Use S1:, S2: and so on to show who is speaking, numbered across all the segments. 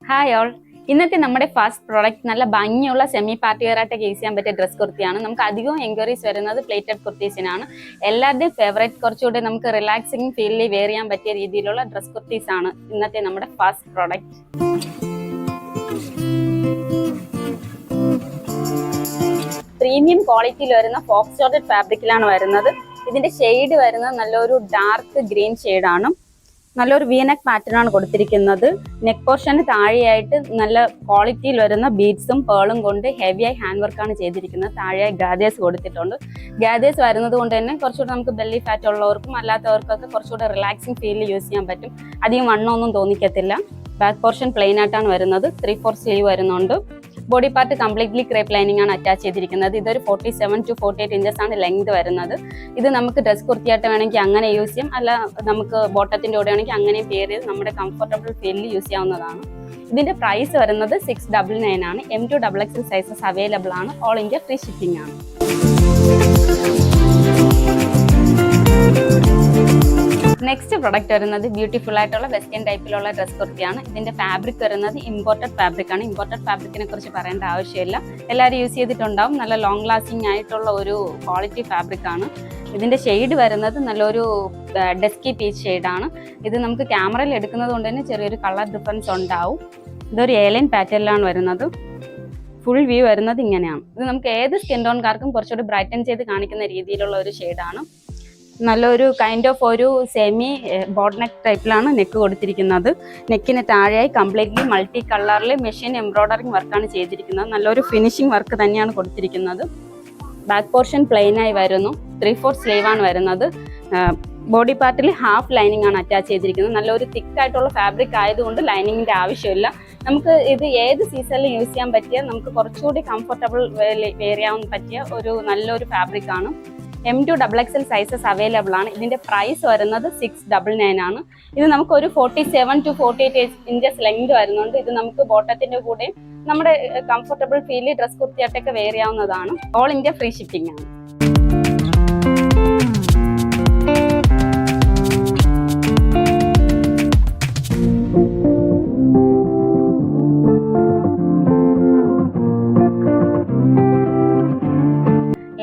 S1: Hi all. ഇന്നത്തെ നമ്മുടെ first product നല്ല ഭംഗിയുള്ള സെമി പാർട്ടി വെയർ ആയിട്ടൊക്കെ യൂസ് ചെയ്യാൻ പറ്റിയ ഡ്രസ് കുർത്തിയാണ്. നമുക്ക് അധികവും എൻക്വയറീസ് വരുന്നത് പ്ലേറ്റഡ് കുർത്തീസിനാണ്. എല്ലാവരുടെയും ഫേവറേറ്റ്, കുറച്ചുകൂടെ നമുക്ക് റിലാക്സിങ് ഫീലിൽ വെയർ ചെയ്യാൻ പറ്റിയ രീതിയിലുള്ള ഡ്രസ് കുർത്തീസ് ആണ് ഇന്നത്തെ നമ്മുടെ ഫസ്റ്റ് പ്രോഡക്റ്റ്. പ്രീമിയം ക്വാളിറ്റിയിൽ വരുന്ന ഫോക്സ് ജോർജറ്റ് ഫാബ്രിക്കിലാണ് വരുന്നത്. ഇതിന്റെ ഷെയ്ഡ് വരുന്നത് നല്ലൊരു ഡാർക്ക് ഗ്രീൻ ഷെയ്ഡാണ്. നല്ലൊരു വീനെക്ക് പാറ്റേൺ ആണ് കൊടുത്തിരിക്കുന്നത്. നെക്ക് പോർഷന് താഴെയായിട്ട് നല്ല ക്വാളിറ്റിയിൽ വരുന്ന ബീഡ്സും പേളും കൊണ്ട് ഹെവിയായി ഹാൻഡ് വർക്കാണ് ചെയ്തിരിക്കുന്നത്. താഴെയായി ഗാദേഴ്സ് കൊടുത്തിട്ടുണ്ട്. ഗാദേഴ്സ് വരുന്നത് കൊണ്ട് തന്നെ കുറച്ചുകൂടെ നമുക്ക് ബെല്ലി ഫാറ്റ് ഉള്ളവർക്കും അല്ലാത്തവർക്കൊക്കെ കുറച്ചുകൂടെ റിലാക്സിങ് ഫീലിൽ യൂസ് ചെയ്യാൻ പറ്റും. അധികം വണ്ണമൊന്നും തോന്നിക്കത്തില്ല. ബാക്ക് പോർഷൻ പ്ലെയിൻ ആയിട്ടാണ് വരുന്നത്. 3/4 സ്ലീവ് വരുന്നുണ്ട്. Body part completely crepe lining ആണ് അറ്റാച്ച് ചെയ്തിരിക്കുന്നത്. ഇതൊരു 47 to 48 ഇഞ്ചസ് ആണ് ലെങ്ത് വരുന്നത്. ഇത് നമുക്ക് ഡ്രസ് കുർത്തിയായിട്ട് വേണമെങ്കിൽ അങ്ങനെ യൂസ് ചെയ്യാം, അല്ല നമുക്ക് ബോട്ടത്തിന്റെ കൂടെ വേണമെങ്കിൽ അങ്ങനെയും പെയർ ചെയ്ത് നമ്മുടെ കംഫർട്ടബിൾ ഫീലിൽ യൂസ് ചെയ്യാവുന്നതാണ്. ഇതിന്റെ പ്രൈസ് വരുന്നത് 699 ആണ്. M2 XXL സൈസസ് അവൈലബിൾ ആണ്. ഓൾ ഇന്ത്യ ഫ്രീ ഷിപ്പിംഗ് ആണ്. നെക്സ്റ്റ് പ്രൊഡക്റ്റ് വരുന്നത് ബ്യൂട്ടിഫുൾ ആയിട്ടുള്ള വെസ്റ്റേൺ ടൈപ്പിലുള്ള ഡ്രസ് കുർത്തിയാണ്. ഇതിന്റെ ഫാബ്രിക് വരുന്നത് ഇമ്പോർട്ടഡ് ഫാബ്രിക് ആണ്. ഇമ്പോർട്ടഡ് ഫാബ്രിക്കിനെ കുറിച്ച് പറയേണ്ട ആവശ്യമില്ല, എല്ലാവരും യൂസ് ചെയ്തിട്ടുണ്ടാവും. നല്ല ലോങ് ലാസ്റ്റിംഗ് ആയിട്ടുള്ള ഒരു ക്വാളിറ്റി ഫാബ്രിക് ആണ്. ഇതിന്റെ ഷെയ്ഡ് വരുന്നത് നല്ലൊരു ഡസ്കി പീച്ച് ഷെയ്ഡാണ്. ഇത് നമുക്ക് ക്യാമറയിൽ എടുക്കുന്നത് കൊണ്ട് തന്നെ ചെറിയൊരു കളർ ഡിഫറൻസ് ഉണ്ടാവും. ഇതൊരു ഏലൈൻ പാറ്റേണിലാണ് വരുന്നത്. ഫുൾ വ്യൂ വരുന്നത് ഇങ്ങനെയാണ്. ഇത് നമുക്ക് ഏത് സ്കിൻ ടോൺകാർക്കും കുറച്ചുകൂടി ബ്രൈറ്റൻ ചെയ്ത് കാണിക്കുന്ന രീതിയിലുള്ള ഒരു ഷെയ്ഡാണ്. നല്ലൊരു കൈൻഡ് ഓഫ് ഒരു സെമി ബോട്ട് നെക്ക് ടൈപ്പിലാണ് നെക്ക് കൊടുത്തിരിക്കുന്നത്. നെക്കിന് താഴെയായി കംപ്ലീറ്റ്ലി മൾട്ടി കളറിൽ മെഷീൻ എംബ്രോയ്ഡറിങ് വർക്കാണ് ചെയ്തിരിക്കുന്നത്. നല്ലൊരു ഫിനിഷിംഗ് വർക്ക് തന്നെയാണ് കൊടുത്തിരിക്കുന്നത്. ബാക്ക് പോർഷൻ പ്ലെയിൻ ആയി വരുന്നു. 3/4 സ്ലീവ് ആണ് വരുന്നത്. ബോഡി പാർട്ടിൽ ഹാഫ് ലൈനിങ് ആണ് അറ്റാച്ച് ചെയ്തിരിക്കുന്നത്. നല്ലൊരു തിക്ക് ആയിട്ടുള്ള ഫാബ്രിക് ആയതുകൊണ്ട് ലൈനിങ്ങിന്റെ ആവശ്യമില്ല. നമുക്ക് ഇത് ഏത് സീസണിലും യൂസ് ചെയ്യാൻ പറ്റിയ, നമുക്ക് കുറച്ചുകൂടി കംഫർട്ടബിൾ വെയർ ചെയ്യാൻ പറ്റിയ ഒരു നല്ലൊരു ഫാബ്രിക് ആണ്. M2 XXL സൈസസ് അവൈലബിൾ ആണ്. ഇതിന്റെ പ്രൈസ് വരുന്നത് 699 ആണ്. ഇത് നമുക്ക് ഒരു 47 to 48 ഇഞ്ചസ് ലെങ്ത് വരുന്നുണ്ട്. ഇത് നമുക്ക് ബോട്ടത്തിന്റെ കൂടെ നമ്മുടെ കംഫർട്ടബിൾ ഫീൽ ഡ്രസ് കുർത്തിയായിട്ടൊക്കെ വെയർ ചെയ്യാവുന്നതാണ്. ഓൾ ഇന്ത്യ ഫ്രീ ഷിപ്പിംഗ് ആണ്.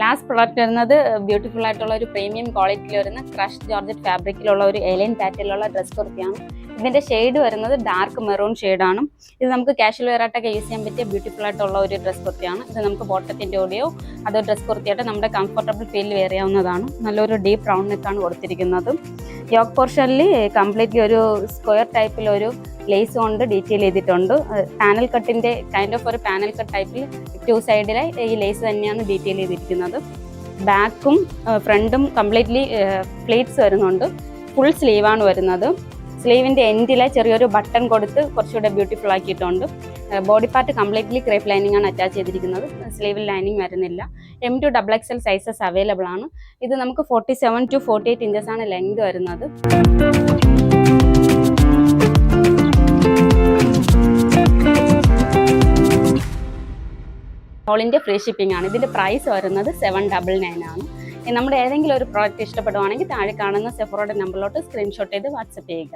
S1: ലാസ്റ്റ് പ്രൊഡക്റ്റ് വരുന്നത് ബ്യൂട്ടിഫുൾ ആയിട്ടുള്ള ഒരു പ്രീമിയം ക്വാളിറ്റിയിൽ വരുന്ന ക്രഷ് ജോർജറ്റ് ഫാബ്രിക്കിലുള്ള ഒരു എലൈൻ പാറ്റേണിലുള്ള ഡ്രസ് കുർത്തിയാണ്. ഇതിന്റെ ഷെയ്ഡ് വരുന്നത് ഡാർക്ക് മെറൂൺ ഷെയ്ഡാണ്. ഇത് നമുക്ക് കാഷ്വൽ വെയർ ആയിട്ടൊക്കെ യൂസ് ചെയ്യാൻ പറ്റിയ ബ്യൂട്ടിഫുൾ ആയിട്ടുള്ള ഒരു ഡ്രസ് കുർത്തിയാണ്. ഇത് നമുക്ക് ബോട്ടത്തിന്റെ കൂടെയോ അതോ ഡ്രസ് കുർത്തിയായിട്ട് നമ്മുടെ കംഫർട്ടബിൾ ഫീലിൽ വെയർ ചെയ്യാവുന്നതാണ്. നല്ലൊരു ഡീപ്പ് റൗണ്ട് നെക്കാണ് കൊടുത്തിരിക്കുന്നത്. യോക്ക് പോർഷനിൽ കംപ്ലീറ്റ്ലി ഒരു സ്ക്വയർ ടൈപ്പിലൊരു ലേസ് കൊണ്ട് ഡീറ്റെയിൽ ചെയ്തിട്ടുണ്ട്. പാനൽ കട്ടിന്റെ കൈൻഡ് ഓഫ് ഒരു പാനൽ കട്ട് ടൈപ്പിൽ 2 സൈഡിലായി ഈ ലേസ് തന്നെയാണ് ഡീറ്റെയിൽ ചെയ്തിരിക്കുന്നത്. ബാക്കും ഫ്രണ്ടും കംപ്ലീറ്റ്ലി പ്ലേറ്റ്സ് വരുന്നുണ്ട്. ഫുൾ സ്ലീവാണ് വരുന്നത്. സ്ലീവിന്റെ എൻഡിലെ ചെറിയൊരു ബട്ടൺ കൊടുത്ത് കുറച്ചുകൂടെ ബ്യൂട്ടിഫുൾ ആക്കിയിട്ടുണ്ട്. Body part completely crepe lining ആണ് അറ്റാച്ച് ചെയ്തിരിക്കുന്നത്. സ്ലീവിൽ ലൈനിങ് വരുന്നില്ല. M2 XXL സൈസസ് അവൈലബിൾ ആണ്. ഇത് നമുക്ക് 47 to 48 ഇഞ്ചസ് ആണ് ലെങ്ത് വരുന്നത്. ഓൾ ഇന്ത്യ ഫ്രീ ഷിപ്പിംഗ് ആണ്. ഇതിന്റെ പ്രൈസ് വരുന്നത് 799 ആണ്. നമ്മുടെ ഏതെങ്കിലും ഒരു പ്രോഡക്റ്റ് ഇഷ്ടപ്പെടുവാണെങ്കിൽ താഴെ കാണുന്ന സെഫോറയുടെ നമ്പറിലോട്ട് സ്ക്രീൻഷോട്ട് ചെയ്ത് വാട്സപ്പ് ചെയ്യുക.